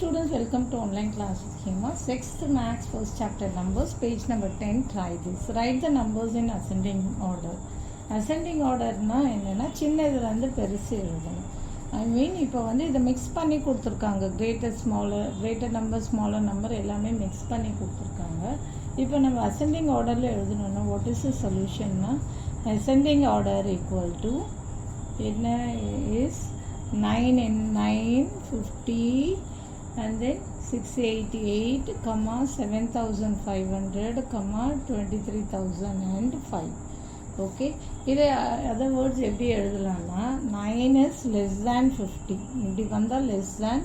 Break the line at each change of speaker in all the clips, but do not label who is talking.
students, welcome to online class with Hema. 6th Maths first chapter numbers, page number 10. Try this. Write the numbers in ascending order. Ascending order na என்னன்னா சின்னதுலேருந்து பெருசு எழுதணும். ஐ மீன் இப்போ வந்து இதை mix பண்ணி கொடுத்துருக்காங்க. Greater number smaller number எல்லாமே mix பண்ணி கொடுத்துருக்காங்க. இப்போ நம்ம அசெண்டிங் ஆர்டரில் எழுதணும்னா வாட் இஸ் த சொல்யூஷன்னா அசெண்டிங் ஆர்டர் ஈக்குவல் டு என்ன is 9 and 9 50 and then 688 comma 7500 comma 23005. okay இது other words எப்படி எழுதலாம்னா 9 is less than 50 இப்படி வந்தா less than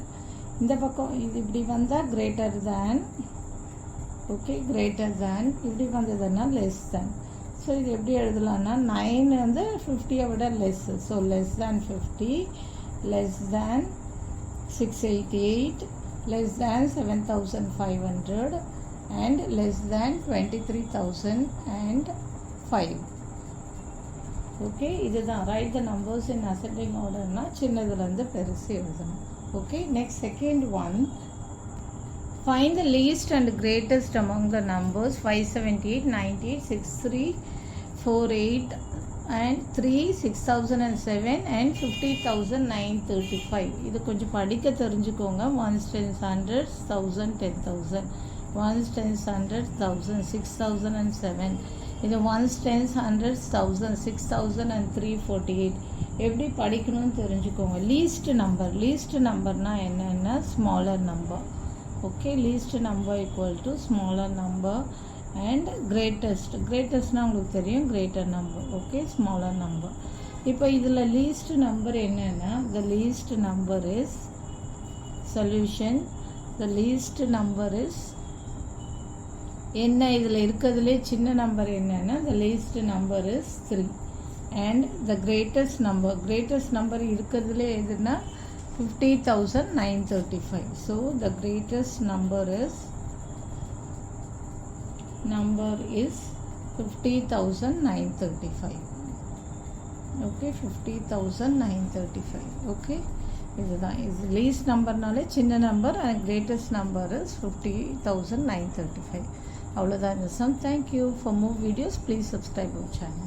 இந்த பக்கம் இது இப்படி வந்தா greater than okay greater than இப்படி வந்ததுன்னா less than. ஸோ இது எப்படி எழுதலாம்னா 9 வந்து 50 விட less, so less than 50, less than 688, less than 7500 and less than 23005. okay இதுதான் write the numbers in ascending order னா சின்னதுலேருந்து பெருசு எழுதணும். okay next second one, find the least and greatest among the numbers 578, 98, 6348 and 3, 6007 and 50,935. இது கொஞ்சம் படிக்க தெரிஞ்சுக்கோங்க. ones, tens, hundreds, thousand, 10,000, ones, tens, hundreds, thousand, 6007. இது ones, tens, hundreds, thousand, 6000 and 348. எப்படி படிக்கணும்னு தெரிஞ்சுக்கோங்க. லீஸ்ட் நம்பர்னா என்னன்னா smaller number. Okay least number equal to smaller number and greatestனா உங்களுக்கு தெரியும் greater number. okay smaller number. இப்போ இதில் least number என்னன்னா the least number is solution. the least number is என்ன இதில் இருக்கிறதுலே சின்ன நம்பர் என்னன்னா the least number is 3 and the greatest number இருக்கிறதுலே எதுனா 50,935. so the greatest number is 50,935. okay 50,935. okay இதுதான் இது least நம்பர்னாலே சின்ன number and greatest number is 50,935. அவ்வளோதான் இந்த sum. thank you. for more videos please subscribe our channel.